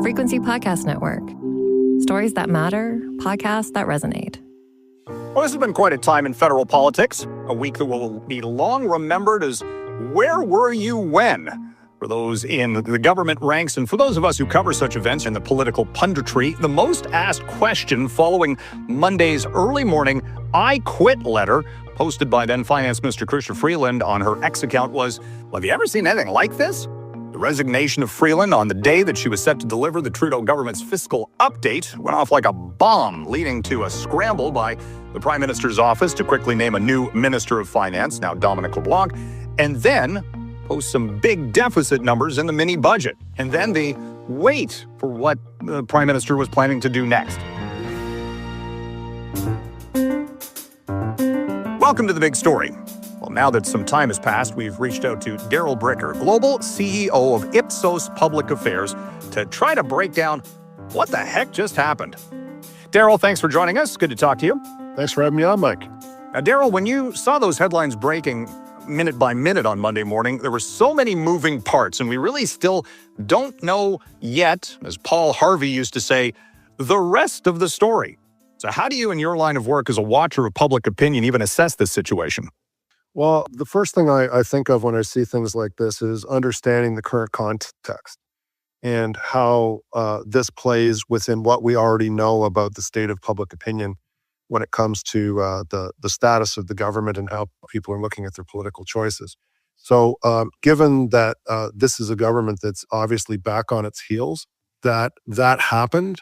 Frequency Podcast Network. Stories that matter, podcasts that resonate. Well, this has been quite a time in federal politics, a week that will be long remembered as Where Were You When? For those in the government ranks and for those of us who cover such events in the political punditry, the most asked question following Monday's early morning I quit letter posted by then Finance Minister Chrystia Freeland on her X account was, well, have you ever seen anything like this? The resignation of Freeland on the day that she was set to deliver the Trudeau government's fiscal update went off like a bomb, leading to a scramble by the Prime Minister's office to quickly name a new Minister of Finance, now Dominic LeBlanc, and then post some big deficit numbers in the mini budget, and then the wait for what the Prime Minister was planning to do next. Welcome to The Big Story. Well, now that some time has passed, we've reached out to Darryl Bricker, Global CEO of Ipsos Public Affairs, to try to break down what the heck just happened. Darryl, thanks for joining us. Good to talk to you. Thanks for having me on, Mike. Now, Darryl, when you saw those headlines breaking minute by minute on Monday morning, there were so many moving parts, and we really still don't know yet, as Paul Harvey used to say, the rest of the story. So how do you, in your line of work as a watcher of public opinion, even assess this situation? Well, the first thing I think of when I see things like this is understanding the current context and how this plays within what we already know about the state of public opinion when it comes to the status of the government and how people are looking at their political choices. So given that this is a government that's obviously back on its heels, that happened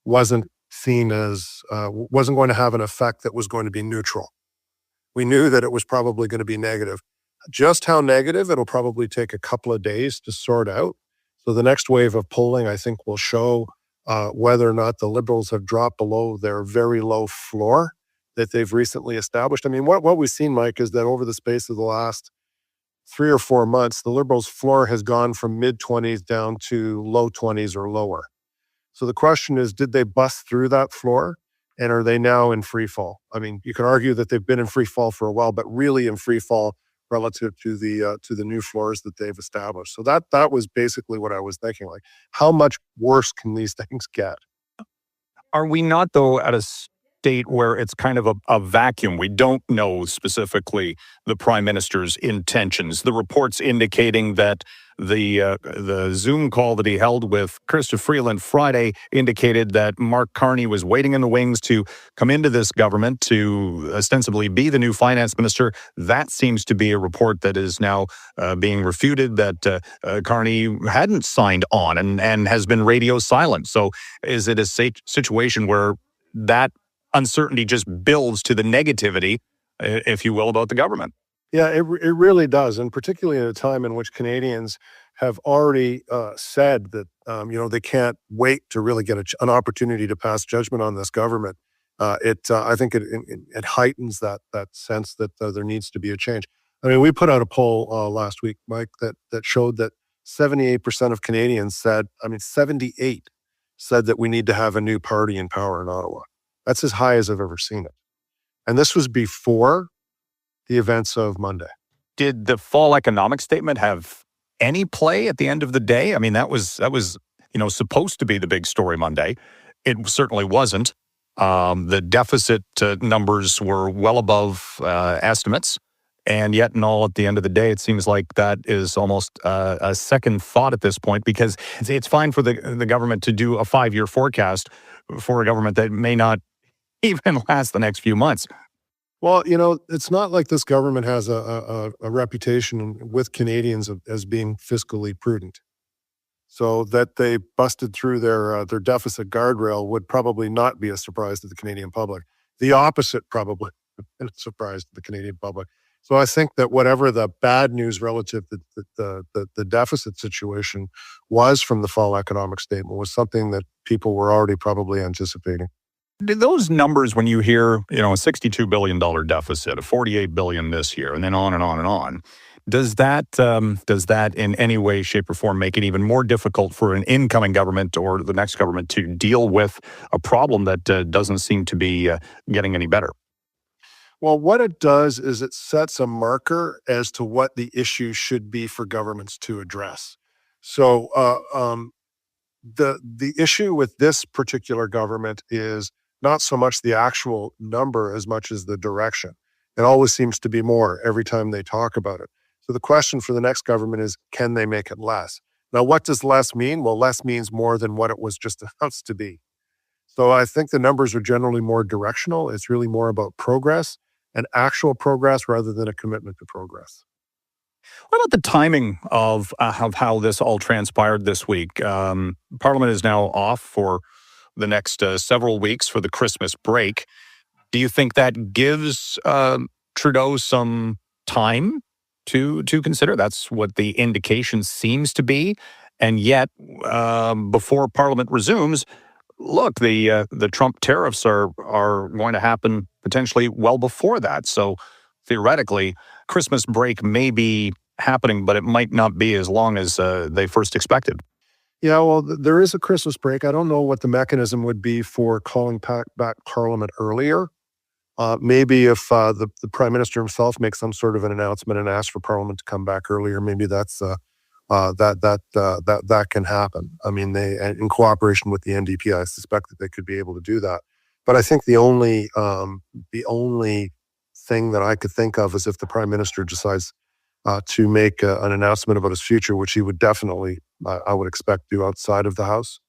wasn't seen as, wasn't going to have an effect that was going to be neutral. We knew that it was probably going to be negative. Just how negative, it'll probably take a couple of days to sort out. So the next wave of polling, I think, will show whether or not the Liberals have dropped below their very low floor that they've recently established. I mean, what we've seen, Mike, is that over the space of the last 3 or 4 months, the Liberals' floor has gone from mid-20s down to low 20s or lower. So the question is, did they bust through that floor? And are they now in free fall? I mean, you can argue that they've been in free fall for a while, but really in free fall relative to the new floors that they've established. So that was basically what I was thinking. Like, how much worse can these things get? Are we not, though, at a state where it's kind of a vacuum? We don't know specifically the Prime Minister's intentions. The reports indicating that the Zoom call that he held with Chrystia Freeland Friday indicated that Mark Carney was waiting in the wings to come into this government to ostensibly be the new finance minister. That seems to be a report that is now being refuted, that Carney hadn't signed on and has been radio silent. So is it a situation where that uncertainty just builds to the negativity, if you will, about the government? Yeah, it really does, and particularly at a time in which Canadians have already said that they can't wait to really get an opportunity to pass judgment on this government. I think it heightens that sense that there needs to be a change. I mean, we put out a poll last week, Mike, that showed that 78% of Canadians said 78 said that we need to have a new party in power in Ottawa. That's as high as I've ever seen it, and this was before the events of Monday. Did the fall economic statement have any play at the end of the day? I mean, that was supposed to be the big story Monday. It certainly wasn't. The deficit numbers were well above estimates, and yet and all, at the end of the day, it seems like that is almost a second thought at this point, because it's fine for the government to do a 5-year forecast for a government that may not even last the next few months. Well, it's not like this government has a reputation with Canadians as being fiscally prudent. So that they busted through their deficit guardrail would probably not be a surprise to the Canadian public. The opposite probably would be a surprise to the Canadian public. So I think that whatever the bad news relative to the deficit situation was from the fall economic statement was something that people were already probably anticipating. Did those numbers, when you hear, a $62 billion deficit, a $48 billion this year, and then on and on and on, does that in any way, shape, or form make it even more difficult for an incoming government or the next government to deal with a problem that doesn't seem to be getting any better? Well, what it does is it sets a marker as to what the issue should be for governments to address. So The issue with this particular government is not so much the actual number as much as the direction. It always seems to be more every time they talk about it. So the question for the next government is, can they make it less? Now, what does less mean? Well, less means more than what it was just announced to be. So I think the numbers are generally more directional. It's really more about progress and actual progress rather than a commitment to progress. What about the timing of how this all transpired this week? Parliament is now off for the next several weeks for the Christmas break. Do you think that gives Trudeau some time to consider? That's what the indication seems to be. And yet, before Parliament resumes, look, the Trump tariffs are going to happen potentially well before that. So theoretically, Christmas break may be happening, but it might not be as long as they first expected. Yeah, well, there is a Christmas break. I don't know what the mechanism would be for calling back Parliament earlier. Maybe if the Prime Minister himself makes some sort of an announcement and asks for Parliament to come back earlier, maybe that's that can happen. I mean, they, in cooperation with the NDP, I suspect that they could be able to do that. But I think the only thing that I could think of is if the Prime Minister decides to make an announcement about his future, which he would definitely, I would expect, do outside of the House.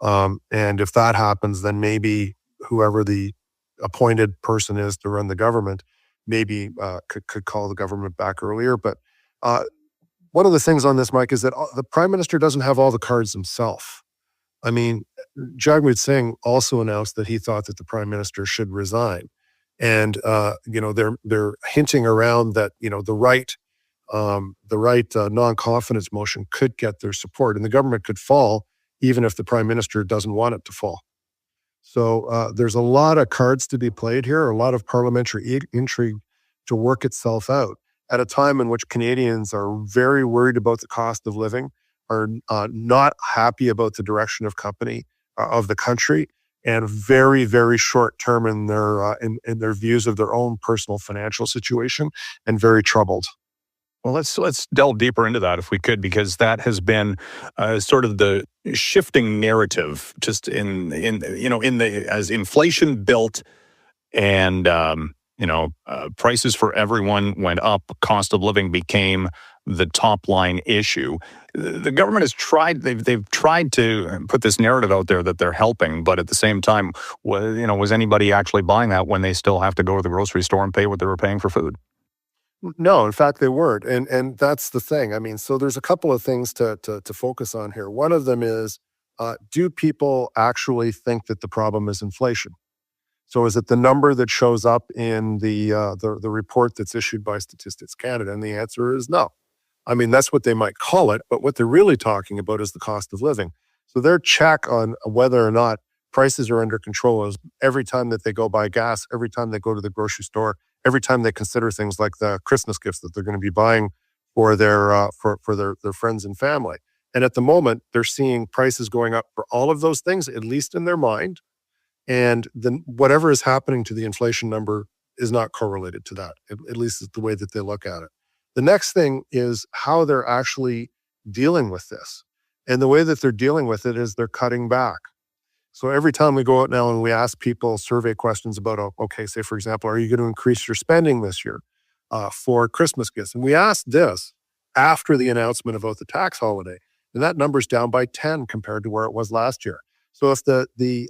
And if that happens, then maybe whoever the appointed person is to run the government maybe could call the government back earlier. But one of the things on this, Mike, is that the Prime Minister doesn't have all the cards himself. I mean, Jagmeet Singh also announced that he thought that the Prime Minister should resign. And, they're hinting around that, the right non-confidence motion could get their support, and the government could fall even if the Prime Minister doesn't want it to fall. So there's a lot of cards to be played here, a lot of parliamentary intrigue to work itself out at a time in which Canadians are very worried about the cost of living, are not happy about the direction of the country, and very, very short term in their views of their own personal financial situation, and very troubled. Well, let's delve deeper into that if we could, because that has been sort of the shifting narrative, just as inflation built and prices for everyone went up, cost of living became the top line issue. The government has tried; they've tried to put this narrative out there that they're helping, but at the same time, was anybody actually buying that when they still have to go to the grocery store and pay what they were paying for food? No, in fact, they weren't. And that's the thing. I mean, so there's a couple of things to focus on here. One of them is, do people actually think that the problem is inflation? So is it the number that shows up in the report that's issued by Statistics Canada? And the answer is no. I mean, that's what they might call it, but what they're really talking about is the cost of living. So their check on whether or not prices are under control is every time that they go buy gas, every time they go to the grocery store, every time they consider things like the Christmas gifts that they're going to be buying for their friends and family. And at the moment, they're seeing prices going up for all of those things, at least in their mind. And then whatever is happening to the inflation number is not correlated to that, at least it's the way that they look at it. The next thing is how they're actually dealing with this. And the way that they're dealing with it is they're cutting back. So every time we go out now and we ask people survey questions about, okay, say, for example, are you going to increase your spending this year for Christmas gifts? And we asked this after the announcement about the tax holiday, and that number's down by 10 compared to where it was last year. So if the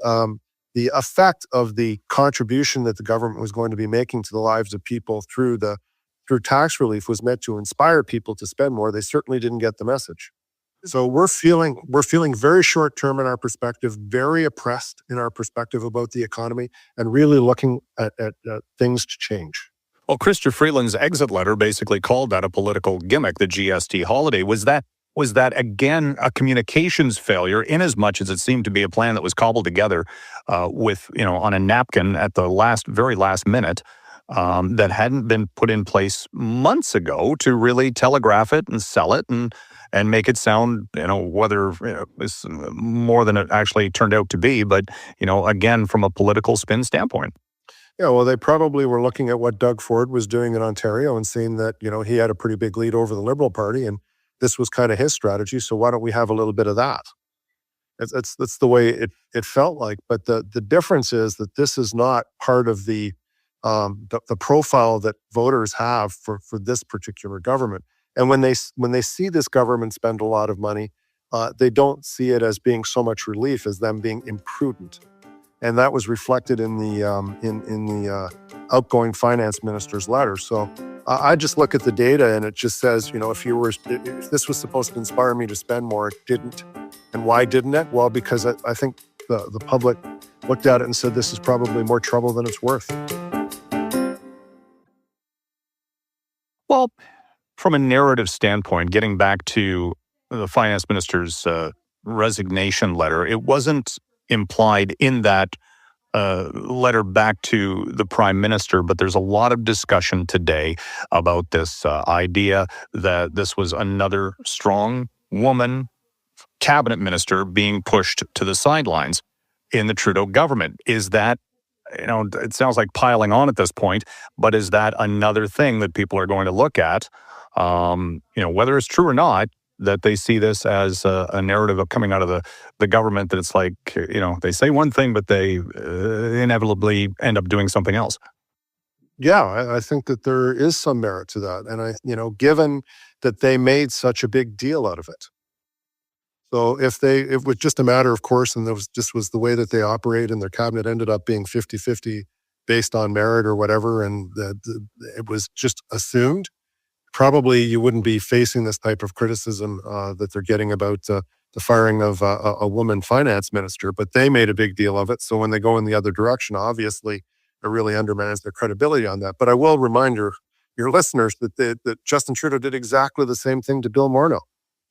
effect of the contribution that the government was going to be making to the lives of people through tax relief was meant to inspire people to spend more, they certainly didn't get the message. So we're feeling very short term in our perspective, very oppressed in our perspective about the economy, and really looking at things to change. Well, Chrystia Freeland's exit letter basically called that a political gimmick, the GST holiday. Was that again a communications failure, in as much as it seemed to be a plan that was cobbled together on a napkin at the very last minute, that hadn't been put in place months ago to really telegraph it and sell it and make it sound, whether it's more than it actually turned out to be, but, again, from a political spin standpoint. Yeah, well, they probably were looking at what Doug Ford was doing in Ontario and seeing that, he had a pretty big lead over the Liberal Party, and this was kind of his strategy, so why don't we have a little bit of that? That's the way it felt like. But the difference is that this is not part of the profile that voters have for this particular government. And when they see this government spend a lot of money, they don't see it as being so much relief as them being imprudent. And that was reflected in the outgoing finance minister's letter. So I just look at the data and it just says, if this was supposed to inspire me to spend more, it didn't. And why didn't it? Well, because I think the public looked at it and said, this is probably more trouble than it's worth. Well, from a narrative standpoint, getting back to the finance minister's resignation letter, it wasn't implied in that letter back to the prime minister, but there's a lot of discussion today about this idea that this was another strong woman cabinet minister being pushed to the sidelines in the Trudeau government. Is that, it sounds like piling on at this point, but is that another thing that people are going to look at, whether it's true or not, that they see this as a narrative of coming out of the government, that it's like, they say one thing, but they inevitably end up doing something else? Yeah, I think that there is some merit to that. And given that they made such a big deal out of it. So if it was just a matter of course, and was the way that they operate, and their cabinet ended up being 50-50 based on merit or whatever, and it was just assumed, probably you wouldn't be facing this type of criticism that they're getting about the firing of a woman finance minister. But they made a big deal of it. So when they go in the other direction, obviously it really undermines their credibility on that. But I will remind your listeners that Justin Trudeau did exactly the same thing to Bill Morneau,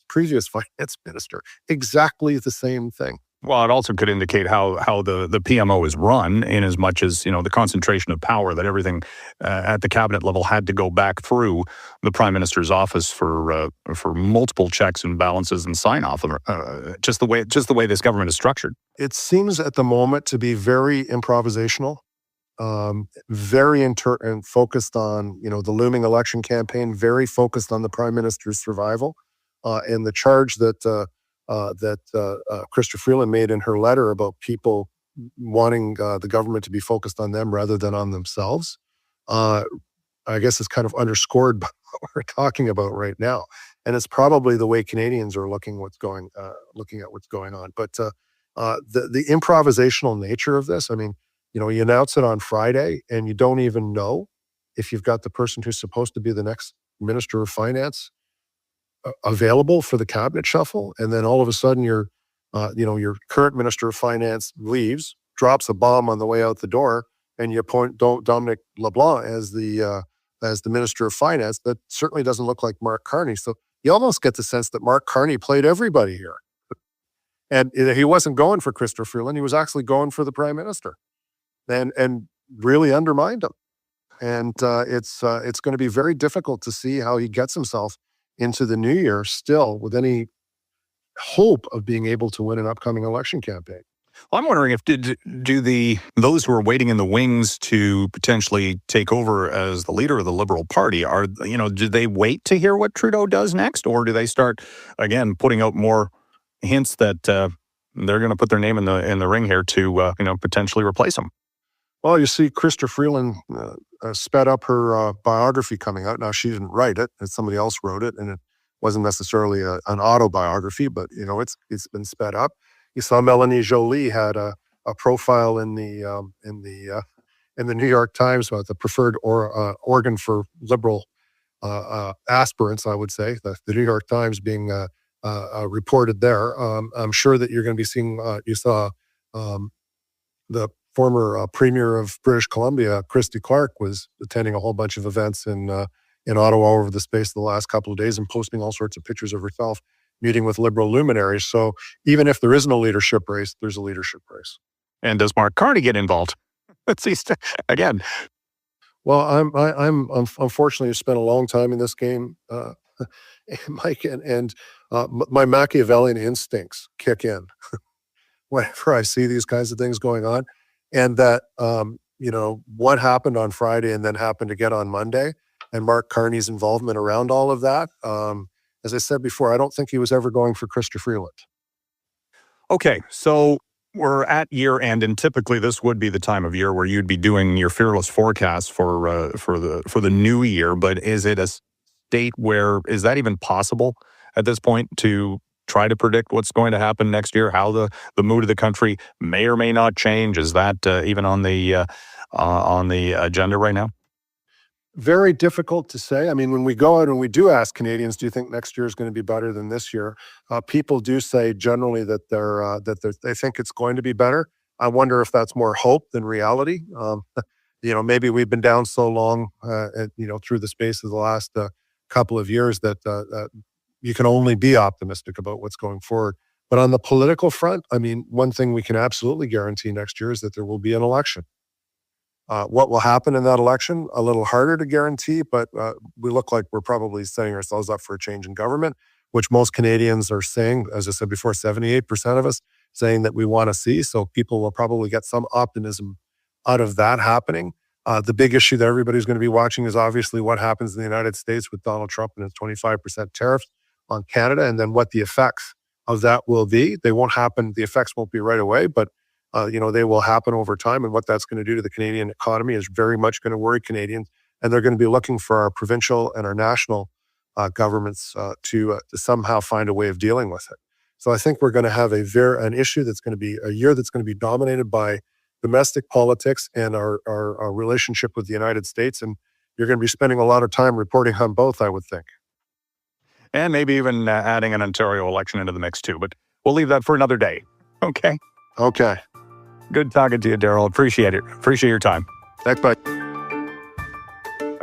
previous finance minister. Exactly the same thing. Well, it also could indicate how the PMO is run, in as much as, the concentration of power, that everything at the cabinet level had to go back through the prime minister's office for multiple checks and balances and sign off. Just the way this government is structured. It seems at the moment to be very improvisational, very and focused on the looming election campaign, very focused on the prime minister's survival, and the charge that Chrystia Freeland made in her letter about people wanting the government to be focused on them rather than on themselves, I guess is kind of underscored by what we're talking about right now. And it's probably the way Canadians are looking at what's going on. But the improvisational nature of this, you announce it on Friday and you don't even know if you've got the person who's supposed to be the next Minister of Finance available for the cabinet shuffle, and then all of a sudden your current Minister of Finance leaves, drops a bomb on the way out the door, and you appoint Dominic LeBlanc as the Minister of Finance. That certainly doesn't look like Mark Carney. So you almost get the sense that Mark Carney played everybody here, and he wasn't going for Chrystia Freeland. He was actually going for the Prime Minister, and really undermined him. And it's going to be very difficult to see how he gets himself into the new year still with any hope of being able to win an upcoming election campaign. Well, I'm wondering if those who are waiting in the wings to potentially take over as the leader of the Liberal Party do they wait to hear what Trudeau does next, or do they start again putting out more hints that they're going to put their name in the ring here to potentially replace him? Well, you see, Chrystia Freeland sped up her biography coming out. Now, she didn't write it, and somebody else wrote it, and it wasn't necessarily an autobiography, but it's been sped up. You saw Melanie Joly had a profile in the New York Times about the preferred organ for Liberal aspirants. I would say the New York Times being reported there. I'm sure that you're going to be seeing. You saw the former Premier of British Columbia, Christy Clark, was attending a whole bunch of events in Ottawa over the space of the last couple of days and posting all sorts of pictures of herself meeting with Liberal luminaries. So even if there isn't a leadership race, there's a leadership race. And does Mark Carney get involved? Let's see again. Well, I'm unfortunately spent a long time in this game, Mike, and my Machiavellian instincts kick in whenever I see these kinds of things going on. And that, what happened on Friday and then happened again on Monday, and Mark Carney's involvement around all of that. As I said before, I don't think he was ever going for Chrystia Freeland. Okay, so we're at year end, and typically this would be the time of year where you'd be doing your fearless forecast for the new year. But is it a state where is that even possible at this point to try to predict what's going to happen next year? How the mood of the country may or may not change? Is that even on the agenda right now? Very difficult to say. I mean, when we go out and we do ask Canadians, do you think next year is going to be better than this year? People do say generally that they think it's going to be better. I wonder if that's more hope than reality. Maybe we've been down so long, through the space of the last couple of years that you can only be optimistic about what's going forward. But on the political front, I mean, one thing we can absolutely guarantee next year is that there will be an election. What will happen in that election? A little harder to guarantee, but we look like we're probably setting ourselves up for a change in government, which most Canadians are saying, as I said before, 78% of us saying that we want to see. So people will probably get some optimism out of that happening. The big issue that everybody's going to be watching is obviously what happens in the United States with Donald Trump and his 25% tariffs on Canada, and then what the effects of that will be. They won't happen. The effects won't be right away, but they will happen over time, and what that's going to do to the Canadian economy is very much going to worry Canadians, and they're going to be looking for our provincial and our national governments to somehow find a way of dealing with it. So I think we're going to have an issue that's going to be a year that's going to be dominated by domestic politics and our relationship with the United States, and you're going to be spending a lot of time reporting on both, I would think. And maybe even adding an Ontario election into the mix too, but we'll leave that for another day. Okay. Okay. Good talking to you, Darryl. Appreciate it. Appreciate your time. Thanks, bye.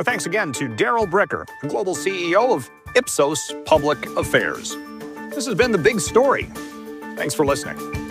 Thanks again to Darryl Bricker, Global CEO of Ipsos Public Affairs. This has been The Big Story. Thanks for listening.